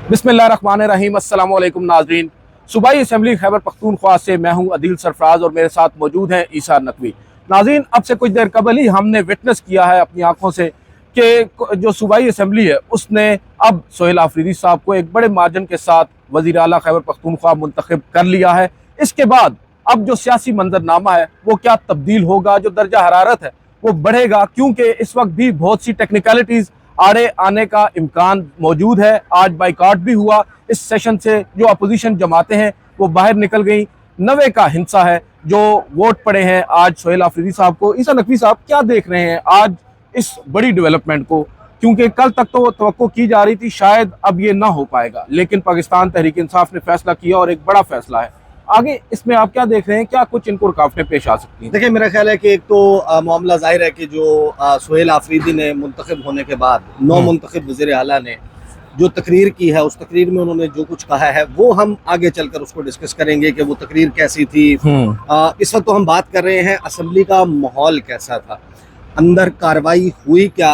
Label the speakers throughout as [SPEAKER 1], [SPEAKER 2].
[SPEAKER 1] बिस्मिल्लाहिर्रहमानिर्रहीम। अस्सलाम वालेकुम नाज़रीन। सूबाई असम्बली खैबर पख्तूनख्वा से मैं हूं अदील सरफराज और मेरे साथ मौजूद हैं ईसा नकवी। नाज़रीन, अब से कुछ देर कबल ही हमने विटनेस किया है अपनी आंखों से कि जो सूबाई असम्बली है उसने अब सोहेल आफरीदी साहब को एक बड़े मार्जिन के साथ वज़ीर आला खैबर पख्तूनख्वा मुंतखब कर लिया है। इसके बाद अब जो सियासी मंजरनामा है वो क्या तब्दील होगा, जो दर्जा हरारत है वो बढ़ेगा, क्योंकि इस वक्त भी बहुत सी टेक्निकलिटीज़ आड़े आने का इम्कान मौजूद है। आज बाइकाट भी हुआ। इस सेशन से जो अपोजिशन जमातें हैं वो बाहर निकल गई। 90 का हिस्सा है जो वोट पड़े हैं आज सोहेल आफरीदी साहब को। ईसा नकवी साहब, क्या देख रहे हैं आज इस बड़ी डेवलपमेंट को? क्योंकि कल तक तो तवक्को की जा रही थी शायद अब ये ना हो पाएगा, लेकिन पाकिस्तान तहरीक इंसाफ ने फैसला किया और एक बड़ा फैसला है। आगे इसमें आप क्या देख रहे हैं, क्या कुछ इनको रुकावटें पेश आ सकती हैं?
[SPEAKER 2] देखिए, मेरा ख्याल है कि एक तो मामला जाहिर है कि जो सोहेल आफरीदी ने मुंतखब होने के बाद नौ मुंतखब वज़ीर आला ने जो तकरीर की है, उस तकरीर में उन्होंने जो कुछ कहा है वो हम आगे चलकर उसको डिस्कस करेंगे कि वो तकरीर कैसी थी। इस वक्त तो हम बात कर रहे हैं असम्बली का माहौल कैसा था, अंदर कार्रवाई हुई क्या,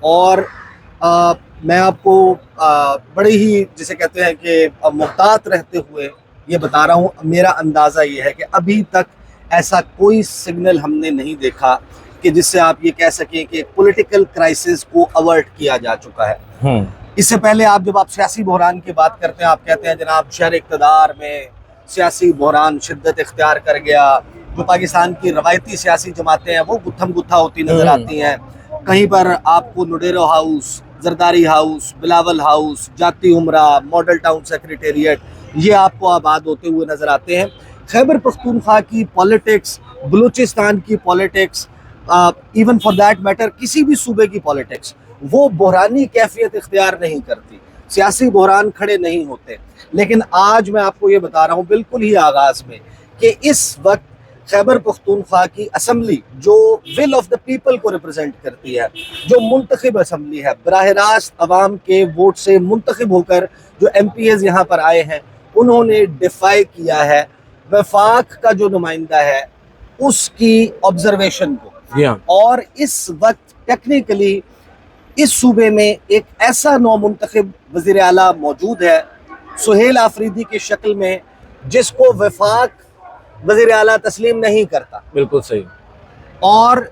[SPEAKER 2] और मैं आपको बड़े ही जिसे कहते हैं कि मुहतात रहते हुए ये बता रहा हूँ। मेरा अंदाज़ा ये है कि अभी तक ऐसा कोई सिग्नल हमने नहीं देखा कि जिससे आप ये कह सकें कि पॉलिटिकल क्राइसिस को अवर्ट किया जा चुका है। इससे पहले जब आप सियासी बहरान की बात करते हैं, आप कहते हैं जनाब शहर इक़्तिदार में सियासी बहरान शिद्दत इख्तियार कर गया। जो पाकिस्तान की रवायती सियासी जमातें हैं वो गुत्थम गुत्था होती नज़र आती हैं। कहीं पर आपको Naudero house, Zardari house, Bilawal house, Jati Umra, model town secretariat, ये आपको आबाद होते हुए नज़र आते हैं। खैबर पख्तूनख्वा की पॉलिटिक्स, बलूचिस्तान की politics, even for that matter किसी भी सूबे की पॉलिटिक्स, वो बहरानी कैफियत इख्तियार नहीं करती, सियासी बहरान खड़े नहीं होते। लेकिन आज मैं आपको ये बता रहा हूँ बिल्कुल ही आगाज़ में कि इस वक्त खैबर पख्तूनख्वा की असम्बली जो विल ऑफ द पीपल को रिप्रेजेंट करती है, जो मुंतखब असम्बली है, बराह रास्त अवाम के वोट से मुंतखब होकर जो MPs यहाँ पर आए हैं, उन्होंने डिफाई किया है वफाक का जो नुमाइंदा है उसकी ऑब्जर्वेशन को। और इस वक्त टेक्निकली इस सूबे में एक ऐसा नौ मुंतखब वज़ीर आला मौजूद है सोहेल आफरीदी की शक्ल में, जिसको वफाक वज़ीर आला तस्लीम नहीं करता।
[SPEAKER 1] बिल्कुल सही।
[SPEAKER 2] और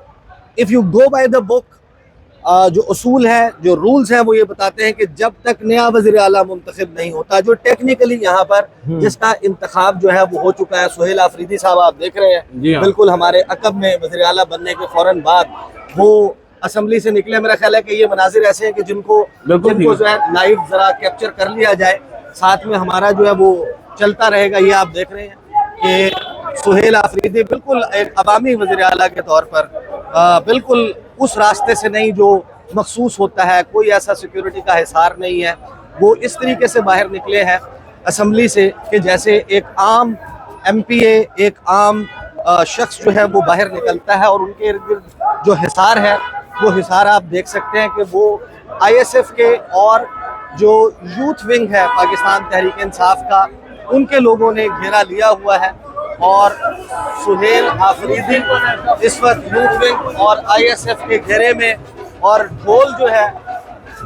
[SPEAKER 2] if you go by the book, जो उसूल है, जो रूल्स हैं, वो ये बताते हैं कि जब तक नया वज़ीर आला मुंतखब नहीं होता, जो टेक्निकली यहाँ पर जिसका इंतखाब जो है वो हो चुका है, सोहेल आफरीदी साहब आप देख रहे हैं बिल्कुल हमारे अकब में वज़ीर आला बनने के फौरन बाद वो असम्बली से निकले। मेरा ख्याल है कि ये मनाजिर ऐसे हैं कि जिनको जो है लाइव ज़रा कैप्चर कर लिया जाए, साथ में हमारा जो है वो चलता रहेगा। ये आप देख रहे हैं कि सोहेल आफरीदी बिल्कुल एक अवामी वज़ीर आला के तौर पर बिल्कुल उस रास्ते से नहीं जो मखसूस होता है, कोई ऐसा सिक्योरिटी का हिसार नहीं है। वो इस तरीके से बाहर निकले हैं असम्बली से कि जैसे एक आम MPA, एक आम शख्स जो है वो बाहर निकलता है, और उनके इर्द गिर्द जो हिसार है वो हिसार आप देख सकते हैं कि वो ISF के और जो यूथ विंग है पाकिस्तान तहरीक इंसाफ का, उनके लोगों ने घेरा लिया हुआ है। और सोहेल आफरीदी इस वक्त यूथ विंग और ISF के घेरे में, और ढोल जो है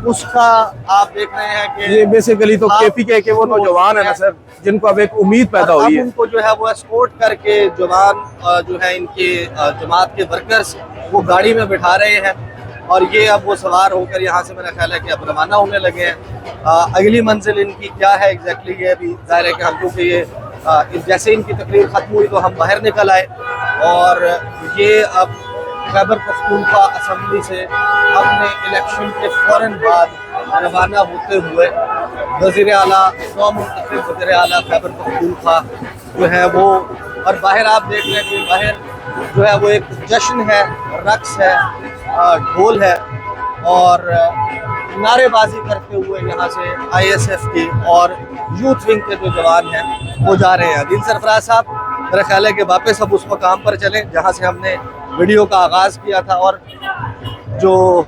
[SPEAKER 2] उसका आप देख रहे हैं कि
[SPEAKER 1] ये बेसिकली तो KPK के वो नौजवान है ना सर, जिनको अब एक उम्मीद पैदा हुई है।
[SPEAKER 2] उनको जो है वो एस्कोर्ट करके जवान जो है इनके जमात के वर्कर्स वो गाड़ी में बिठा रहे हैं, और ये अब वो सवार होकर यहाँ से मेरा ख्याल है कि अब रवाना होने लगे हैं। अगली मंजिल इनकी क्या है एग्जैक्टली, ये भी जाहिर है कि हम क्योंकि ये जैसे इनकी तकरीर ख़त्म हुई तो हम बाहर निकल आए, और ये अब खैबर पख्तूनख्वा असम्बली से अपने इलेक्शन के फ़ौरन बाद रवाना होते हुए वज़ीर आला, नौ मुंतखब वज़ीर आला खैबर पख्तूनख्वा जो है वो, और बाहर आप देख रहे हैं कि बाहर जो है वो एक जश्न है, रक्स है, ढोल है, और नारेबाजी करते हुए यहाँ से ISF के और यूथ विंग के जो जवान हैं वो जा रहे हैं। अदील सरफराज साहब, मेरा ख्याल है कि वापस अब उस मकाम पर चलें जहाँ से हमने वीडियो का आगाज़ किया था, और जो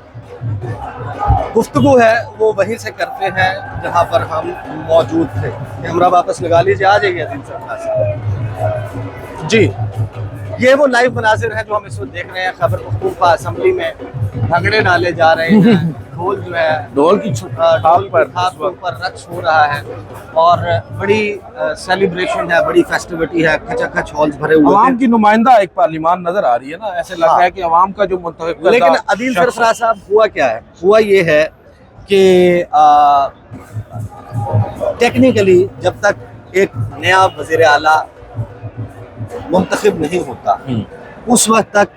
[SPEAKER 2] गुफ्तगू है वो वहीं से करते हैं जहाँ पर हम मौजूद थे। कैमरा वापस लगा लीजिए, आ जाइए अदील सरफराज साहब जी। ये वो लाइव मनाजिर हैं जो हम इस वक्त देख रहे हैं। खैबर पख्तूनख्वा असम्बली में झगड़े डाले जा रहे हैं, ढोल जो है
[SPEAKER 1] ढोल की
[SPEAKER 2] ढोल
[SPEAKER 1] थाप
[SPEAKER 2] की
[SPEAKER 1] पर
[SPEAKER 2] थाप के ऊपर रक्स हो रहा है और बड़ी सेलिब्रेशन है, बड़ी फेस्टिविटी है, खचाखच हॉल्स भरे हुए
[SPEAKER 1] अवाम
[SPEAKER 2] थे।
[SPEAKER 1] की नुमाइंदा एक पार्लिमान नजर आ रही है ना, ऐसे लग रहा है कि अवाम का जो मुंतखब करदा
[SPEAKER 2] लेकिन अदील
[SPEAKER 1] शख्स
[SPEAKER 2] सरफराज साहब हुआ क्या है, हुआ ये है कि टेक्निकली जब तक एक नया वज़ीर आला मुंतखब नहीं होता उस वक्त तक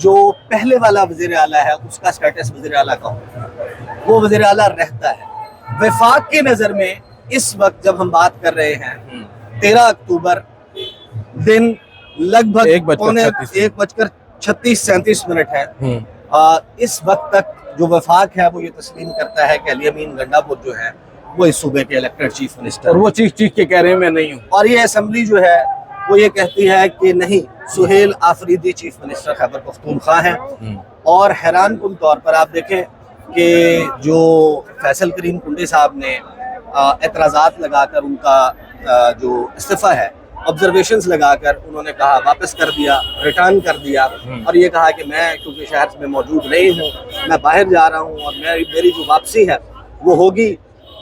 [SPEAKER 2] जो पहले वाला वज़ीर आला है उसका स्टेटस वज़ीर आला का होता है, वो वज़ीर आला रहता है। वफाक की नज़र में इस वक्त जब हम बात कर रहे हैं 13 अक्टूबर दिन लगभग 1:36 है, इस वक्त तक जो वफाक है वो ये तस्लीम करता है कि अली अमीन गंडापुर जो है वो इस सूबे के इलेक्टेड चीफ मिनिस्टर
[SPEAKER 1] और वो चीख चीख के कह रहे हैं मैं नहीं हूँ।
[SPEAKER 2] और ये असेंबली जो है वो ये कहती है कि नहीं, सुहेल आफरीदी चीफ मिनिस्टर खैबर पख्तूनख्वा हैं। और हैरान कुन तौर पर आप देखें कि जो फैसल करीम कुंडी साहब ने एतराज़ात लगाकर उनका जो इस्तीफ़ा है ऑब्जर्वेशंस लगाकर उन्होंने कहा वापस कर दिया, रिटर्न कर दिया और ये कहा कि मैं क्योंकि शहर में मौजूद नहीं हूँ, मैं बाहर जा रहा हूँ और मेरी जो वापसी है वो होगी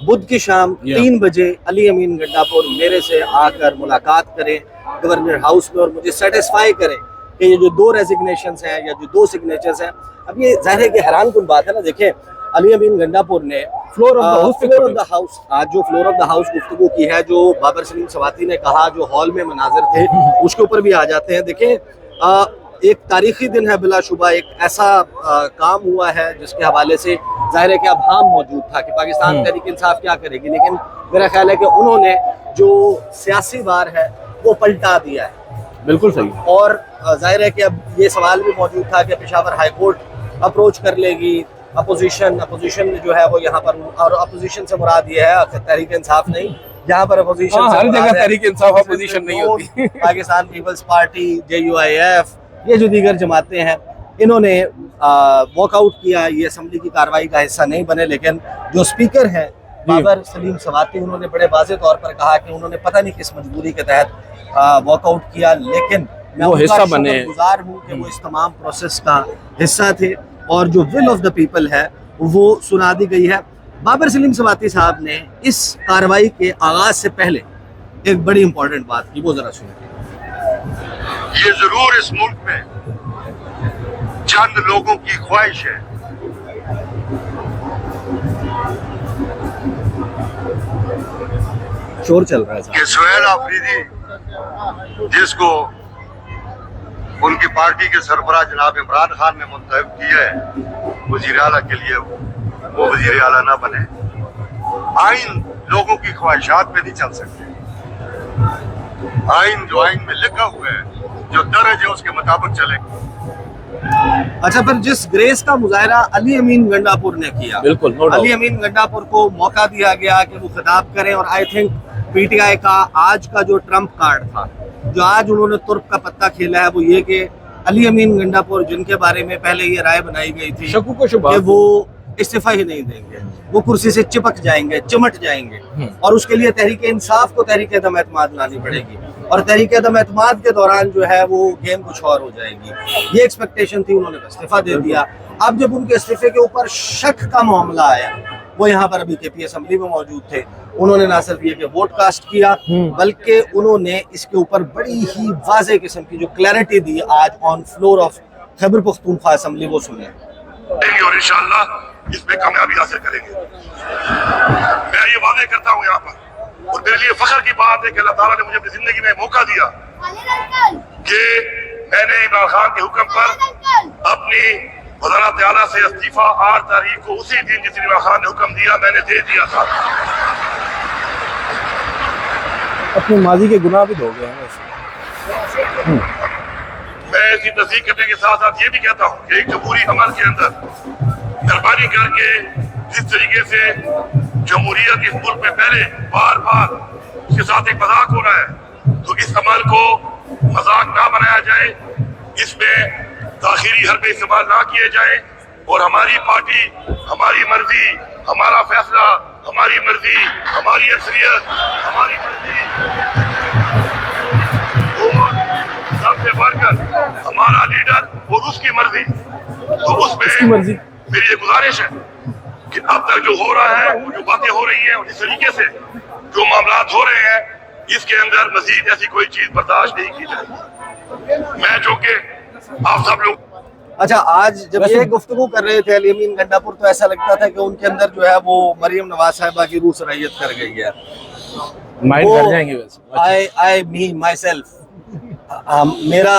[SPEAKER 2] बुध की शाम 3 बजे अली अमीन गंडापुर मेरे से आकर मुलाकात करें गवर्नर हाउस में और मुझे सेटिस्फाई करें कि ये जो 2 रेजिग्नेशंस हैं या जो 2 सिग्नेचर्स हैं। अब ये जाहिर है कि हैरान कुन बात है ना, देखें अली अमीन गंडापुर ने फ्लोर ऑफ द हाउस आज जो फ्लोर ऑफ द हाउस गुफ्तगू की है, जो बाबर सलीम सवाती ने कहा, जो हॉल में मनाजिर थे उसके ऊपर भी आ जाते हैं। देखें एक तारीखी दिन है, बिलाशुबा एक ऐसा काम हुआ है जिसके हवाले से जाहिर है कि अब हम मौजूद था कि पाकिस्तान तहरीक इंसाफ क्या करेगी, लेकिन मेरा ख्याल है कि उन्होंने जो सियासी वार है वो पलटा दिया है।
[SPEAKER 1] बिल्कुल सही।
[SPEAKER 2] और जाहिर है कि अब ये सवाल भी मौजूद था कि पेशावर हाई कोर्ट अप्रोच कर लेगी अपोजिशन जो है वो यहाँ पर, और अपोजिशन से मुराद ये है तहरीक इंसाफ नहीं, यहाँ पर अपोजिशन
[SPEAKER 1] हर जगह तहरीक इंसाफ अपोजिशन नहीं होती।
[SPEAKER 2] पाकिस्तान पीपल्स पार्टी, JUIF, ये जो दीगर जमातें हैं इन्होंने वॉकआउट किया, ये असेंबली की कार्रवाई का हिस्सा नहीं बने। लेकिन जो स्पीकर हैं बाबर सलीम सवाती, उन्होंने बड़े वाज़ेह तौर पर कहा कि उन्होंने पता नहीं किस मजबूरी के तहत वॉकआउट किया, लेकिन मैं
[SPEAKER 1] वो हिस्सा बने,
[SPEAKER 2] शुक्रगुजार हूँ कि वो इस तमाम प्रोसेस का हिस्सा थे और जो विल ऑफ द पीपल है वो सुना दी गई है। बाबर सलीम सवाती साहब ने इस कार्रवाई के आगाज से पहले एक बड़ी इंपॉर्टेंट बात की, वो जरा सुनिए।
[SPEAKER 3] ये जरूर इस मुल्क में चंद लोगों की ख्वाहिश है
[SPEAKER 2] शोर चल रहा है
[SPEAKER 3] कि सुहेल आफरीदी, जिसको उनकी पार्टी के सरबराह जनाब इमरान खान ने मुंतखब किया है वजीर आला के लिए, वो वजीर आला ना बने। आइन लोगों की ख्वाहिशात पे नहीं चल सकते। आइन जो आइन में लिखा हुआ है, जो दर्ज है उसके मुताबिक चले।
[SPEAKER 2] अच्छा, फिर जिस ग्रेस का मुजाहरा अली अमीन गंडापुर ने किया,
[SPEAKER 1] बिल्कुल
[SPEAKER 2] अली अमीन गंडापुर को मौका दिया गया कि वो खिताब करें, और आई थिंक PTI का आज का जो ट्रम्प कार्ड था, जो आज उन्होंने तुर्क का पत्ता खेला है, वो ये कि अली अमीन गंडापुर जिनके बारे में पहले ये राय बनाई गई थी कि वो इस्तीफा ही नहीं देंगे, वो कुर्सी से चिपक जाएंगे, चिमट जाएंगे, और उसके लिए तहरीक इंसाफ को तहरीक अदम एतमाद लानी पड़ेगी, और तहरीक अदम एतमाद के दौरान जो है वो गेम कुछ और हो जाएगी। ये एक्सपेक्टेशन थी, उन्होंने इस्तीफा दे दिया। अब जब उनके इस्तीफे के ऊपर शक का मामला आया, वो यहाँ पर अभी KP असेंबली में मौजूद थे, उन्होंने ना सिर्फ ये कि वोट कास्ट किया, बल्कि उन्होंने इसके ऊपर बड़ी ही वाज़ेह किस्म की जो क्लैरिटी दी आज on floor of Khyber Pakhtunkhwa assembly, वो सुनिए।
[SPEAKER 3] और इंशाअल्लाह इसमें कामयाबी हासिल करेंगे। मैं ये वादे करता हूँ यहाँ पर, और मेरे लिए फख्र की बात है कि अल्लाह ताला ने मुझे अपनी जिंदगी में मौका दिया कि मैंने इमरान खान के हुक्म पर अपनी वज़ारत आला से इस्तीफा 8 तारीख को, उसी दिन जिस दिन इमरान खान ने हुक्म दिया, मैंने दे दिया था।
[SPEAKER 1] अपने माजी के गुनाह भी धो गए हैं।
[SPEAKER 3] मैं इसकी तस्दीक करने के साथ साथ ये भी कहता हूँ कि एक जमहूरी अमल के अंदर मेहरबानी करके जिस तरीके से जमहूरियत इस मुल्क में पहले बार बार उसके साथ एक मजाक हो रहा है, तो इस अमल को मजाक ना बनाया जाए, इसमें दाखिली हरबे इस्तेमाल ना किए जाए, और हमारी पार्टी, हमारी मर्जी, हमारा फैसला, हमारी मर्जी, हमारी अक्सरियत, हमारी मर्जी, और सबसे बढ़कर हमारा लीडर और उसकी मर्जी। तो उसमें मेरी ये गुजारिश है कि अब तक जो हो रहा है, जो बातें हो रही हैं और इस तरीके से जो मामलात हो रहे हैं, इसके अंदर मजीद ऐसी कोई चीज बर्दाश्त नहीं की जाएगी। मैं जो कि आप सब लोग
[SPEAKER 2] अच्छा, आज जब ये गुफ्तगू कर रहे थे अली अमीन गंडापुर, तो ऐसा लगता था कि उनके अंदर जो है वो मरियम नवाज साहिबा की रूह सरैयत कर गई है।
[SPEAKER 1] माइंड कर जाएंगे वैसे।
[SPEAKER 2] आई मी माई सेल्फ, मेरा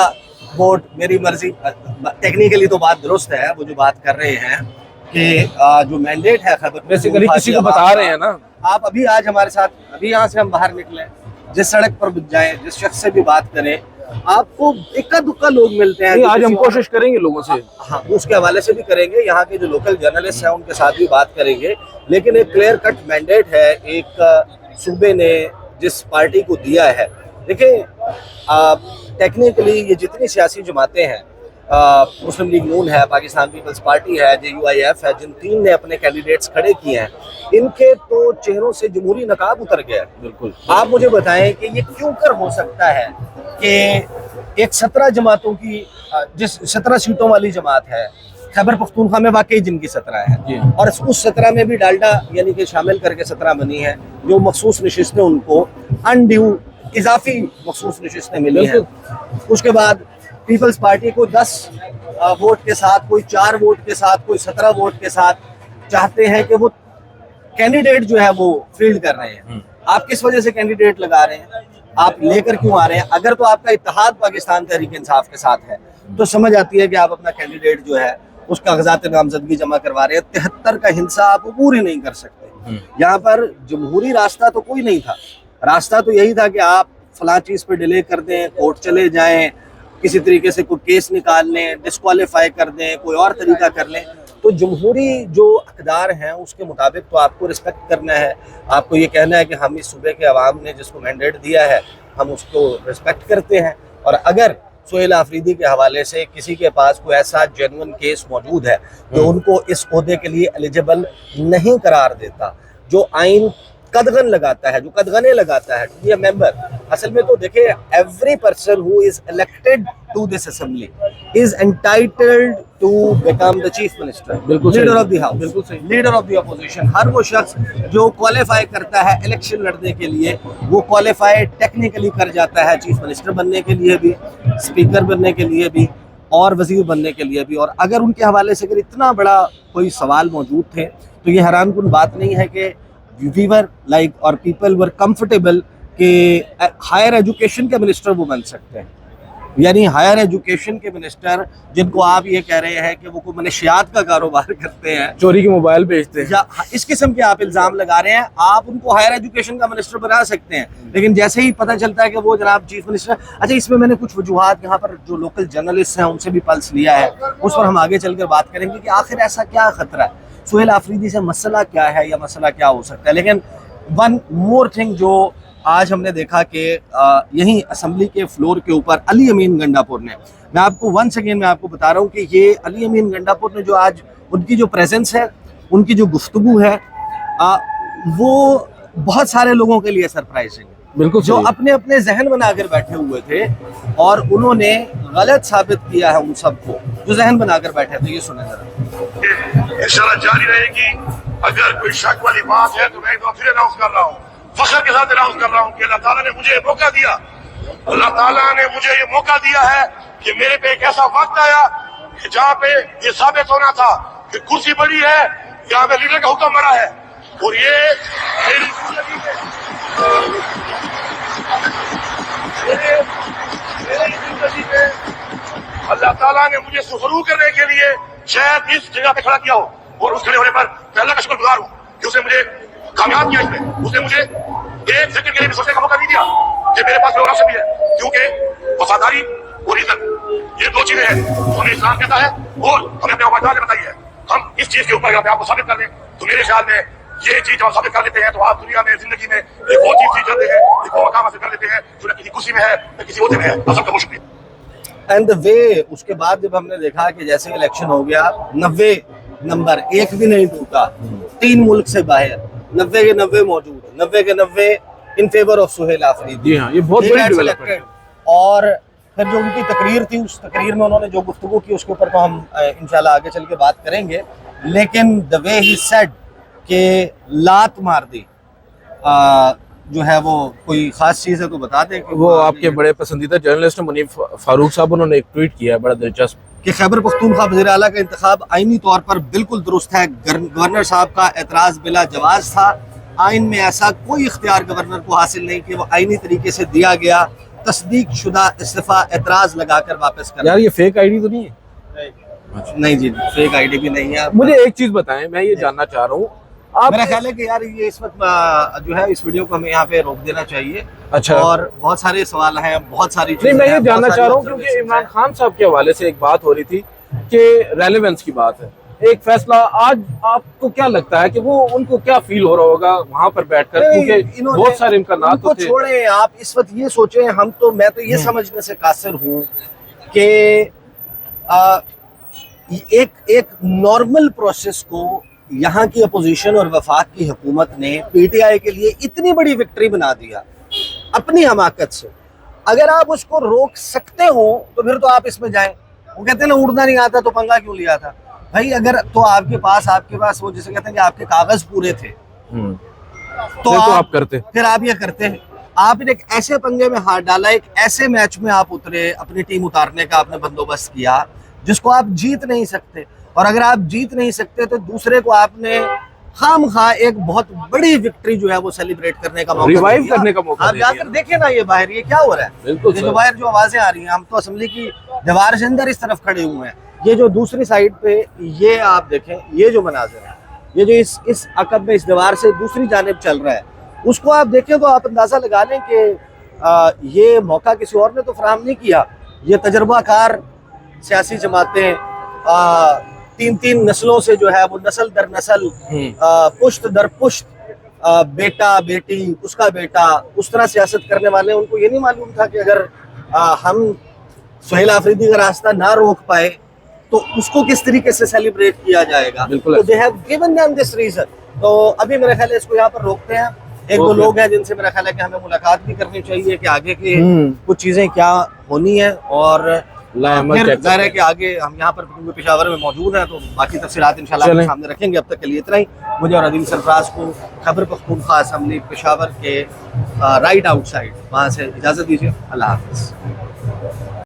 [SPEAKER 2] वोट मेरी मर्जी। टेक्निकली तो बात दुरुस्त है, वो जो बात कर रहे हैं कि जो मैंडेट है खैबर
[SPEAKER 1] बेसिकली किसी को बता रहे हैं ना।
[SPEAKER 2] आप अभी आज हमारे साथ, अभी यहाँ से हम बाहर निकले, जिस सड़क पर जाएं, जिस शख्स से भी बात करें, आपको इक्का दुक्का लोग मिलते हैं।
[SPEAKER 1] आज हम कोशिश करेंगे लोगों से,
[SPEAKER 2] हाँ, उसके हवाले से भी करेंगे, यहाँ के जो लोकल जर्नलिस्ट हैं उनके साथ भी बात करेंगे। लेकिन एक क्लियर कट मैंडेट है एक सूबे ने जिस पार्टी को दिया है। देखिए, टेक्निकली ये जितनी सियासी जमातें हैं, मुस्लिम लीग नून है, पाकिस्तान पीपल्स पार्टी है, JUIF है, जिन तीन ने अपने कैंडिडेट्स खड़े किए हैं, इनके तो चेहरों से जमहूरी नकाब उतर गया।
[SPEAKER 1] बिल्कुल।
[SPEAKER 2] आप मुझे बताएं कि ये क्यों कर हो सकता है कि एक 17 जमातों की, जिस 17 सीटों वाली जमात है खैबर पख्तूनख्वा में, वाकई जिनकी 17 है, और उस 17 में भी डाल्डा यानी कि शामिल करके 17 बनी है, जो मखसूस नशिस्तें उनको अनड्यू इजाफी मखसूस नशिस्तें मिली हैं। उसके बाद पीपल्स पार्टी को 10 वोट के साथ, कोई 4 वोट के साथ, कोई 17 वोट के साथ चाहते हैं कि वो कैंडिडेट जो है वो फील्ड कर रहे हैं। आप किस वजह से कैंडिडेट लगा रहे हैं, आप लेकर क्यों आ रहे हैं? अगर तो आपका इत्तेहाद पाकिस्तान तहरीक इंसाफ के साथ है तो समझ आती है कि आप अपना कैंडिडेट जो है उसका कागजात नामजदगी जमा करवा रहे हैं। 73 का हिंसा आप अबूर ही नहीं कर सकते। यहाँ पर जमहूरी रास्ता तो कोई नहीं था। रास्ता तो यही था कि आप फलां चीज़ पे डिले कर दें, कोर्ट चले जाएं, किसी तरीके से कोई केस निकाल लें, डिस्क्वालीफाई कर दें, कोई और तरीका कर लें। तो जमहूरी जो अक़दार हैं उसके मुताबिक तो आपको रिस्पेक्ट करना है। आपको ये कहना है कि हम इस सूबे के अवाम ने जिसको मैंडेट दिया है हम उसको रिस्पेक्ट करते हैं। और अगर सुहेल आफरीदी के हवाले से किसी के पास कोई ऐसा जेन्युइन केस मौजूद है जो उनको इस ओहदे के लिए एलिजिबल नहीं करार देता, जो आइन कदगन लगाता है, जो कदगने लगाता है टू बी अ मेंबर, असल में तो देखिए every person who is elected to this assembly is entitled to become the chief minister, leader of the house, बिल्कुल सही, लीडर ऑफ द अपोजिशन। हर वो शख्स जो क्वालिफाई करता है इलेक्शन लड़ने के लिए, वो क्वालिफाई टेक्निकली कर जाता है चीफ मिनिस्टर बनने के लिए भी, स्पीकर बनने के लिए भी, और वजीर बनने के लिए भी। और अगर उनके हवाले से अगर इतना बड़ा कोई सवाल मौजूद थे तो ये हैरानकुन बात नहीं है कि we were like और people were comfortable कि हायर एजुकेशन के मिनिस्टर वो बन सकते हैं। यानी हायर एजुकेशन के मिनिस्टर जिनको आप ये कह रहे हैं कि वो कोई मनशियात का कारोबार करते हैं,
[SPEAKER 1] चोरी के मोबाइल बेचते हैं,
[SPEAKER 2] या इस किस्म के आप इल्ज़ाम लगा रहे हैं, आप उनको हायर एजुकेशन का मिनिस्टर बना सकते हैं। लेकिन जैसे ही पता चलता है कि वो जनाब चीफ मिनिस्टर, अच्छा इसमें मैंने कुछ वजूहात यहाँ पर जो लोकल जर्नलिस्ट हैं उनसे भी पल्स लिया है, उस पर हम आगे चलकर बात करेंगे कि आखिर ऐसा क्या खतरा है, सुहेल आफरीदी से मसला क्या है या मसला क्या हो सकता है। लेकिन वन मोर थिंग जो आज हमने देखा कि यहीं असेंबली के फ्लोर के ऊपर अली अमीन गंडापुर ने, मैं आपको वंस अगेन मैं आपको बता रहा हूँ कि ये अली अमीन गंडापुर ने जो आज उनकी जो प्रेजेंस है, उनकी जो गुफ्तगू है, वो बहुत सारे लोगों के लिए सरप्राइजिंग है।
[SPEAKER 1] बिल्कुल,
[SPEAKER 2] जो अपने अपने जहन बनाकर बैठे हुए थे और उन्होंने गलत साबित किया है उन सबको जो जहन बनाकर बैठे थे। ये सुने जरा।
[SPEAKER 3] इंशाल्लाह जारी रहेगी। अगर कोई शक वाली बात है तो मैं एक बार फिर अनाउंस कर रहा हूँ, फख्र के साथ अनाउंस कर रहा हूँ कि अल्लाह ताला ने मुझे मौका दिया, अल्लाह ताला ने मुझे ये मौका दिया है कि मेरे पे एक ऐसा वक्त आया कि जहाँ पे ये साबित होना था कि कुर्सी बड़ी है, यहाँ पे लीडर का हुक्म बड़ा है। और ये मेरी जिंदगी में अल्लाह ताला ने मुझे सुफरू करने के लिए शायद इस जगह पे खड़ा किया हो, और उस खड़े होने पर मैं अल्लाह का शुक्रगुजार हूँ कि उसने मुझे कामयाब किया। इसमें उसने मुझे एक सेकंड के लिए भी सोचने का मौका नहीं दिया कि मेरे पास कोई और ऑप्शन भी है, क्योंकि वफादारी और इज्जत ये दो चीजें हैं जो हमें इस्लाम कहता है और हमें अपने वफादार ने बताई है। हम इस चीज के ऊपर अगर आपको साबित कर दें तो मेरे ख्याल में ये चीज हम साबित कर लेते हैं तो आप दुनिया में जिंदगी में एक और चीज सीख जाते हैं, एक और मकाम हासिल कर लेते हैं जो न किसी कुर्सी में है न किसी ओहदे में है। आप सबका बहुत शुक्रिया।
[SPEAKER 2] एंड द वे उसके बाद जब हमने देखा कि जैसे इलेक्शन हो गया, 90 नंबर एक भी नहीं टूटा, 3 मुल्क से बाहर 90 के 90 मौजूद, 90 के 90 in favour of Sohail Afridi.
[SPEAKER 1] जी हाँ, ये बहुत बड़ी डेवलपमेंट है।
[SPEAKER 2] और फिर जो उनकी तकरीर थी, उस तकरीर में उन्होंने जो गुफ्तगू की उसके ऊपर तो हम इंशाल्लाह आगे चल के बात करेंगे। लेकिन द वे ही सेड کہ لات مار دی جو ہے وہ کوئی خاص چیز ہے تو بتا دیں کہ
[SPEAKER 1] وہ آپ کے بڑے پسندیدہ جرنلسٹ منیف فاروق صاحب انہوں نے ایک ٹویٹ کیا ہے بڑا دلچسپ
[SPEAKER 2] کہ خیبر پختونخوا وزیر اعلیٰ کا انتخاب آئینی طور پر بالکل درست ہے. گورنر صاحب کا اعتراض بلا جواز تھا. آئین میں ایسا کوئی اختیار گورنر کو حاصل نہیں کہ وہ آئینی طریقے سے دیا گیا تصدیق شدہ استعفیٰ اعتراض لگا کر واپس کر.
[SPEAKER 1] یار یہ فیک آئی ڈی تو نہیں ہے؟
[SPEAKER 2] نہیں جی فیک آئی ڈی بھی نہیں ہے.
[SPEAKER 1] مجھے ایک چیز بتائیں, میں یہ جاننا چاہ رہا ہوں, آپ
[SPEAKER 2] میرا خیال ہے کہ یار یہ اس وقت جو ہے اس ویڈیو کو ہمیں یہاں پہ روک دینا چاہیے.
[SPEAKER 1] اچھا,
[SPEAKER 2] اور بہت سارے سوال ہیں, بہت ساری
[SPEAKER 1] نہیں میں یہ جاننا چاہ رہا ہوں کیونکہ عمران خان صاحب کے حوالے سے ایک بات ہو رہی تھی کہ ریلیونس کی بات ہے, ایک فیصلہ آج آپ کو کیا لگتا ہے کہ وہ ان کو کیا فیل ہو رہا ہوگا وہاں پر بیٹھ کر, کیونکہ بہت سارے امکانات
[SPEAKER 2] تو چھوڑیں آپ اس وقت یہ سوچیں. ہم تو میں تو یہ سمجھنے سے قاصر ہوں کہ ایک نارمل پروسیس کو یہاں کی اپوزیشن اور وفاق کی حکومت نے پی ٹی آئی کے لیے اتنی بڑی وکٹری بنا دیا اپنی حماقت سے. اگر آپ اس کو روک سکتے ہو تو پھر تو آپ اس میں جائیں. وہ کہتے ہیں نا اڑنا نہیں آتا تو پنگا کیوں لیا تھا بھائی. اگر تو آپ کے پاس وہ جسے کہتے ہیں کہ آپ کے کاغذ پورے تھے تو آپ کرتے, پھر آپ یہ کرتے ہیں. آپ نے ایک ایسے پنگے میں ہاتھ ڈالا, ایک ایسے میچ میں آپ اترے, اپنی ٹیم اتارنے کا آپ نے بندوبست کیا جس کو آپ جیت نہیں سکتے. اور اگر آپ جیت نہیں سکتے تو دوسرے کو آپ نے خام خواہ ایک بہت بڑی وکٹری جو ہے وہ سیلیبریٹ کرنے کا موقع,
[SPEAKER 1] ریوائیو کرنے کا موقع.
[SPEAKER 2] آپ جا کر دیکھیں نا یہ باہر یہ کیا ہو رہا ہے. یہ جو باہر جو آوازیں آ رہی ہیں, ہم تو اسمبلی کی دیوار سے اندر اس طرف کھڑے ہوئے ہیں. یہ جو دوسری سائڈ پہ یہ آپ دیکھیں, یہ جو مناظر ہے, یہ جو اس عقب میں اس دیوار سے دوسری جانب چل رہا ہے, اس کو آپ دیکھیں تو آپ اندازہ لگا لیں کہ یہ موقع کسی اور نے تو فراہم نہیں کیا. یہ تجربہ کار سیاسی جماعتیں 3 نسلوں سے جو ہے وہ نسل در نسل پشت در پشت بیٹا بیٹی اس کا بیٹا اس طرح سیاست کرنے والے, ان کو یہ نہیں معلوم تھا کہ اگر ہم سہیل آفریدی کا راستہ نہ روک پائے تو اس کو کس طریقے سے سیلیبریٹ کیا جائے گا. تو they have given them this reason. تو ابھی میرا خیال ہے اس کو یہاں پر روکتے ہیں. ایک دو لوگ ہیں جن سے میرا خیال ہے کہ ہمیں ملاقات بھی کرنی چاہیے کہ آگے کی کچھ چیزیں کیا ہونی ہیں, اور پھر ظاہر ہے کہ آگے ہم یہاں پر پشاور میں موجود ہیں تو باقی تفصیلات انشاءاللہ آپ کے سامنے رکھیں گے. اب تک کے لیے اتنا ہی. مجھے اور عدیل سرفراز کو خیبر پختونخوا اسمبلی پشاور کے رائٹ آؤٹ سائڈ وہاں سے اجازت دیجیے. اللہ حافظ.